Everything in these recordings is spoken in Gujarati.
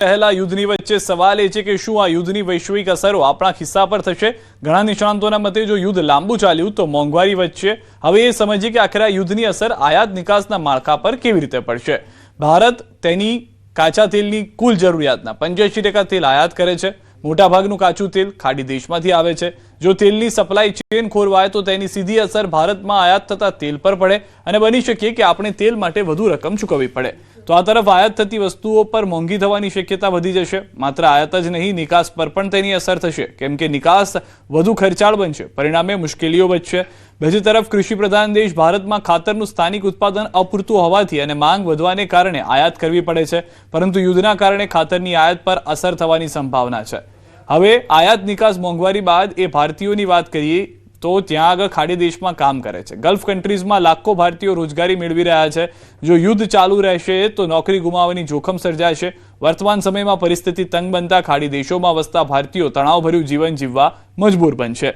પહેલા યુદ્ધની વચ્ચે સવાલ એ છે કે શું આ યુદ્ધની વૈશ્વિક અસરો આપણા ખિસ્સા પર થશે? ઘણા નિષ્ણાંતોના મતે જો યુદ્ધ લાંબુ ચાલ્યું તો મોંઘવારી વધશે। હવે એ સમજીએ કે આખરે આ યુદ્ધની અસર આયાત નિકાસના માળખા પર કેવી રીતે પડશે। ભારત તેની કાચા તેલની કુલ જરૂરિયાતના 85% તેલ આયાત કરે છે। મોટાભાગનું કાચું તેલ ખાડી દેશમાંથી આવે છે। જો તેલની સપ્લાય ચેન ખોરવાય તો તેની સીધી અસર ભારતમાં આયાત થતા તેલ પર પડે અને બની શકે કે આપણે તેલ માટે વધુ રકમ ચૂકવવી પડે। તો આ તરફ આયાત થતી વસ્તુઓ પર મોંઘી થવાની શક્યતા વધી જશે। માત્ર આયાત જ નહીં, નિકાસ પર પણ તેની અસર થશે, કેમ કે નિકાસ વધુ ખર્ચાળ બનશે, પરિણામે મુશ્કેલીઓ વધશે। બીજી તરફ કૃષિ પ્રધાન દેશ ભારતમાં ખાતરનું સ્થાનિક ઉત્પાદન અપૂરતું હોવાથી અને માંગ વધવાને કારણે આયાત કરવી પડે છે, પરંતુ યુદ્ધના કારણે ખાતરની આયાત પર અસર થવાની સંભાવના છે। હવે આયાત નિકાસ મોંઘવારી બાદ એ ભારતીયોની વાત કરીએ તો ત્યાં આગળ ખાડી દેશમાં કામ કરે છે। ગલ્ફ કન્ટ્રીઝમાં લાખો ભારતીયો રોજગારી મેળવી રહ્યા છે। જો યુદ્ધ ચાલુ રહેશે તો નોકરી ગુમાવવાની જોખમ સર્જાશે। વર્તમાન સમયમાં પરિસ્થિતિ તંગ બનતા ખાડી દેશોમાં વસતા ભારતીયો તણાવભર્યું જીવન જીવવા મજબૂર બનશે।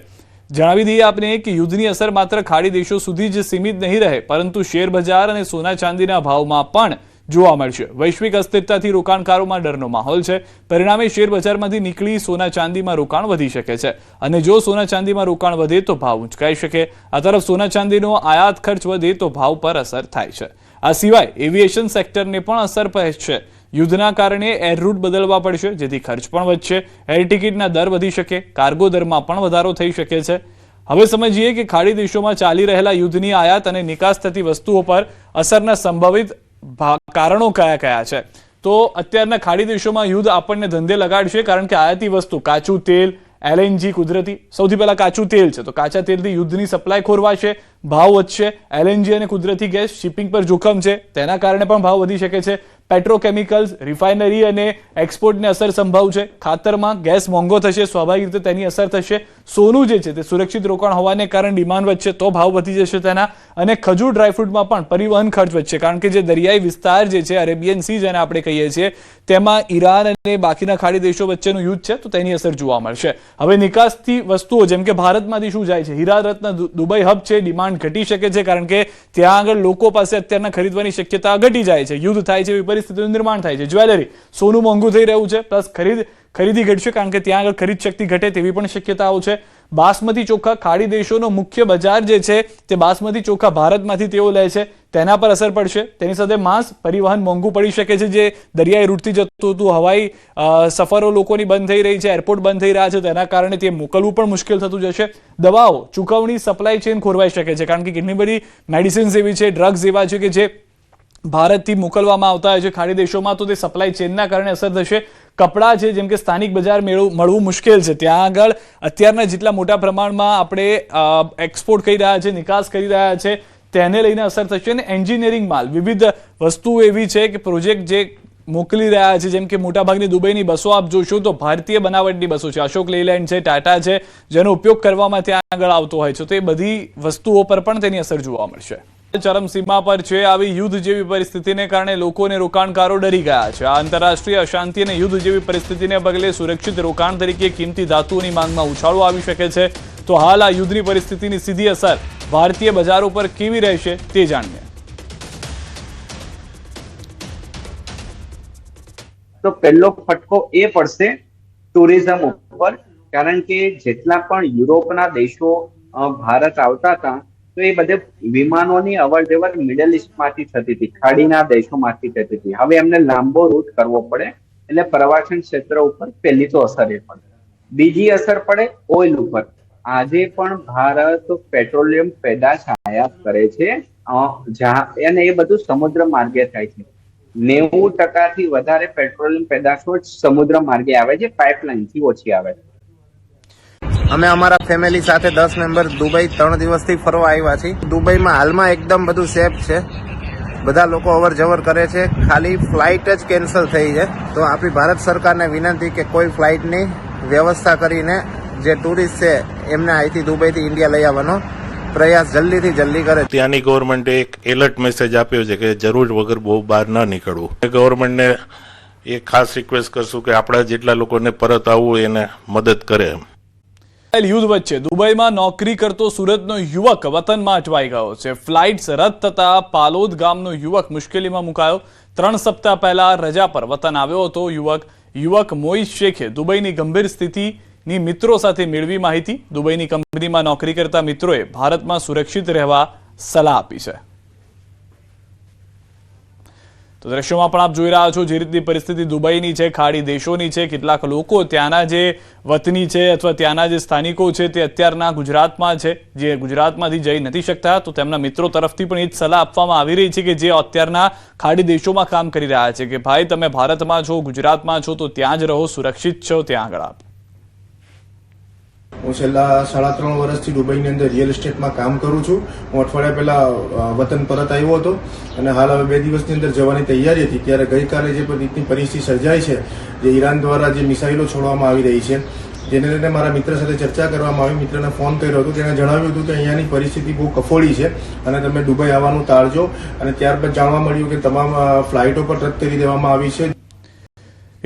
જણાવી દઈએ આપને કે યુદ્ધની અસર માત્ર ખાડી દેશો સુધી જ સીમિત નહીં રહે, પરંતુ શેર બજાર અને સોના ચાંદીના ભાવમાં પણ જોવા મળશે। વૈશ્વિક અસ્થિરતાથી રોકાણકારોમાં ડરનો માહોલ છે, પરિણામે શેર બજારમાંથી નીકળી સોના ચાંદીમાં રોકાણ વધી શકે છે અને જો સોના ચાંદીમાં રોકાણ વધે તો ભાવ ઊંચકાઈ શકે। આ તરફ સોના ચાંદીનો આયાત ખર્ચ વધે તો ભાવ પર અસર થાય છે। આ સિવાય એવિએશન સેક્ટરને પણ અસર પહોંચશે। યુદ્ધના કારણે એર રૂટ બદલવા પડશે, જેથી ખર્ચ પણ વધશે। એર ટિકિટના દર વધી શકે, કાર્ગો દરમાં પણ વધારો થઈ શકે છે। હવે સમજીએ કે ખાડી દેશોમાં ચાલી રહેલા યુદ્ધની આયાત અને નિકાસ થતી વસ્તુઓ પર અસરના સંભવિત કારણો કયા કયા છે। તો અત્યારના ખાડી દેશોમાં યુદ્ધ આપણને ધંધે લગાડશે, કારણ કે આયાતી વસ્તુ કાચું તેલ, LNG કુદરતી, સૌથી પહેલા કાચું તેલ છે તો કાચા તેલથી યુદ્ધની સપ્લાય ખોરવાશે, ભાવ વધશે। LNG અને કુદરતી ગેસ શિપિંગ પર જોખમ છે, તેના કારણે પણ ભાવ વધી શકે છે। પેટ્રોકેમિકલ્સ, રિફાઇનરી અને એક્સપોર્ટને અસર સંભવ છે। ખાતરમાં ગેસ મોંઘો થશે, સ્વાભાવિક રીતે તેની અસર થશે। સોનું જે છે તે સુરક્ષિત રોકાણ હોવાને કારણે ડિમાન્ડ વધશે તો ભાવ વધી જશે તેના। અને ખજૂર ડ્રાયફ્રૂટમાં પણ પરિવહન ખર્ચ વધશે, કારણ કે જે દરિયાઈ વિસ્તાર જે છે, અરેબિયન સી જેને આપણે કહીએ છીએ, તેમાં ઈરાન અને બાકીના ખાડી દેશો વચ્ચેનું યુદ્ધ છે તો તેની અસર જોવા મળશે। હવે નિકાસથી વસ્તુઓ જેમ કે ભારતમાંથી શું જાય છે, હીરા રત્ન દુબઈ હબ છે, ડિમાન્ડ ઘટી શકે છે, કારણ કે ત્યાં આગળ લોકો પાસે અત્યારના ખરીદવાની શક્યતા ઘટી જાય છે। યુદ્ધ થાય છે, પરિસ્થિતિનું નિર્માણ થાય છે। જ્વેલરી, સોનું મોંઘું થઈ રહ્યું છે, પ્લસ ખરીદી ઘટશે, કારણ કે ત્યાં આગળ ખરીદ શક્તિ ઘટે તેવી પણ શક્યતાઓ છે। બાસમતી ચોખા, ખાડી દેશોનો મુખ્ય બજાર જે છે તે બાસમતી ચોખા ભારતમાંથી તેઓ લે છે, તેના પર અસર પડશે। તેની સાથે માંસ, પરિવહન મોંઘું પડી શકે છે, જે દરિયાઈ રૂટથી જતું હતું, હવાઈ સફરો લોકોની બંધ થઈ રહી છે, એરપોર્ટ બંધ થઈ રહ્યા છે, તેના કારણે તે મોકલવું પણ મુશ્કેલ થતું જશે। દવાઓ, ચૂકવણી, સપ્લાય ચેન ખોરવાઈ શકે છે, કારણ કે કેટલી બધી મેડિસિન્સ એવી છે, ડ્રગ્સ એવા છે કે જે ભારતથી મોકલવામાં આવતા હોય છે ખાડી દેશોમાં, તો તે સપ્લાય ચેનના કારણે અસર થશે। કપડાં છે, જેમ કે સ્થાનિક બજાર મળવું મુશ્કેલ છે, ત્યાં આગળ અત્યારના જેટલા મોટા પ્રમાણમાં આપણે એક્સપોર્ટ કરી રહ્યા છે, નિકાસ કરી રહ્યા છે, તેને લઈને અસર થશે। અને એન્જિનિયરિંગ માલ, વિવિધ વસ્તુઓ એવી છે કે પ્રોજેક્ટ જે મોકલી રહ્યા છે, જેમ કે મોટાભાગની દુબઈની બસો આપ જોશો તો ભારતીય બનાવટની બસો છે, અશોક લેલેન્ડ છે, ટાટા છે, જેનો ઉપયોગ કરવામાં ત્યાં આગળ આવતો હોય છે, તો એ બધી વસ્તુઓ પર પણ તેની અસર જોવા મળશે। ચરમસીમા પર છે। આવી યુદ્ધ જેવી પરિસ્થિતિને કારણે લોકોને રોકાણકારો ડરી ગયા છે। આ આંતરરાષ્ટ્રીય અશાંતિ અને યુદ્ધ જેવી પરિસ્થિતિને પગલે સુરક્ષિત રોકાણ તરીકે કિંમતી ધાતુઓની માંગમાં ઉછાળો આવી શકે છે। તો હાલ આ યુદ્ધની પરિસ્થિતિની સીધી અસર ભારતીય બજારો પર કેવી રહેશે તે જાણીએ। તો પહેલો ફટકો એ પડશે ટુરિઝમ ઉપર, કારણ કે જેટલા પણ યુરોપના દેશો ભારત આવતા હતા તો એ બધે વિમાનોની અવર જવર મિડલ ઇસ્ટમાંથી થતી હતી, ખાડીના દેશોમાંથી થતી હતી। હવે એમને લાંબો રૂટ કરવો પડે, એટલે પ્રવાસન ક્ષેત્ર ઉપર પહેલી તો અસર એ પડે। બીજી અસર પડે ઓઇલ ઉપર। આજે પણ ભારત પેટ્રોલિયમ પેદાશ આયાત કરે છે, અને એ બધું સમુદ્ર માર્ગે થાય છે। 90% વધારે પેટ્રોલિયમ પેદાશો સમુદ્ર માર્ગે આવે છે, પાઇપલાઇનથી ઓછી આવે છે। અમે અમારા ફેમિલી સાથે 10 મેમ્બર દુબઈ 3 દિવસથી ફરવા આવ્યા છીએ। દુબઈમાં હાલમાં એકદમ બધું સેફ છે, બધા લોકો અવર જવર કરે છે, ખાલી ફ્લાઇટ જ કેન્સલ થઈ છે। તો આપણી ભારત સરકારને વિનંતી કે કોઈ ફ્લાઇટની વ્યવસ્થા કરીને જે ટુરિસ્ટ છે એમને અહીંથી દુબઈથી ઇન્ડિયા લઈ આવવાનો પ્રયાસ જલ્દીથી જલ્દી કરે। ત્યાંની ગવર્મેન્ટે એક એલર્ટ મેસેજ આપ્યો છે કે જરૂર વગર બહુ બહાર ન નીકળવું। ગવર્મેન્ટને એ ખાસ રિક્વેસ્ટ કરશું કે આપણા જેટલા લોકોને પરત આવવું એને મદદ કરે। યુદ્ધ વચ્ચે દુબઈમાં નોકરી કરતો સુરતનો યુવક વતનમાં અટવાઈ ગયો છે। ફ્લાઇટ્સ રદ થતા પાલોદ ગામનો યુવક મુશ્કેલીમાં મુકાયો। 3 સપ્તાહ પહેલા રજા પર વતન આવ્યો હતો યુવક મોઇઝ શેખે દુબઈની ગંભીર સ્થિતિની મિત્રો સાથે મેળવી માહિતી. દુબઈની કંપનીમાં નોકરી કરતા મિત્રોએ ભારતમાં સુરક્ષિત રહેવા સલાહ આપી છે. તો દ્રશ્યોમાં પણ આપ જોઈ રહ્યા છો જે રીતની પરિસ્થિતિ દુબઈની છે, ખાડી દેશોની છે. કેટલાક લોકો ત્યાંના જે વતની છે અથવા ત્યાંના જે સ્થાનિકો છે તે અત્યારના ગુજરાતમાં છે, જે ગુજરાતમાંથી જઈ નથી શકતા. તો તેમના મિત્રો તરફથી પણ એ જ સલાહ આપવામાં આવી રહી છે કે જે અત્યારના ખાડી દેશોમાં કામ કરી રહ્યા છે કે ભાઈ તમે ભારતમાં છો, ગુજરાતમાં છો તો ત્યાં જ રહો, સુરક્ષિત છો ત્યાં આગળ આપ. હું છેલ્લા 3.5 વર્ષથી દુબઈની અંદર રિયલ એસ્ટેટમાં કામ કરું છું. હું અઠવાડિયા પહેલા વતન પરત આવ્યો હતો અને હાલ હવે 2 દિવસની અંદર જવાની તૈયારી હતી. ત્યારે ગઈકાલે જે રીતની પરિસ્થિતિ સર્જાઈ છે, જે ઈરાન દ્વારા જે મિસાઇલો છોડવામાં આવી રહી છે, જેને લઈને મારા મિત્ર સાથે ચર્ચા કરવામાં આવી. મિત્રને ફોન કર્યો હતો, તેણે જણાવ્યું હતું કે અહીંયાની પરિસ્થિતિ બહુ કફોડી છે અને તમે દુબઈ આવવાનું ટાળજો. અને ત્યારબાદ જાણવા મળ્યું કે તમામ ફ્લાઇટો પણ રદ કરી દેવામાં આવી છે.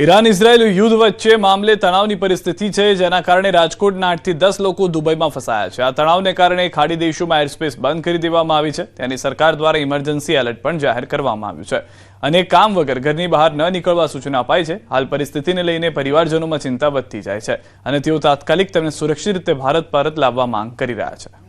ઈરાન ઇઝરાયેલ યુદ્ધ વચ્ચે મામલે તણાવની પરિસ્થિતિ છે, જેના કારણે રાજકોટના 8 થી 10 લોકો દુબઈમાં ફસાયા છે. આ તણાવને કારણે ખાડી દેશોમાં એરસ્પેસ બંધ કરી દેવામાં આવી છે. ત્યાંની સરકાર દ્વારા ઇમરજન્સી એલર્ટ પણ જાહેર કરવામાં આવ્યું છે અને કામ વગર ઘરની બહાર ન નીકળવા સૂચના અપાઈ છે. હાલ પરિસ્થિતિને લઈને પરિવારજનોમાં ચિંતા વધતી જાય છે અને તેઓ તાત્કાલિક તેમને સુરક્ષિત રીતે ભારત પરત લાવવા માંગ કરી રહ્યા છે.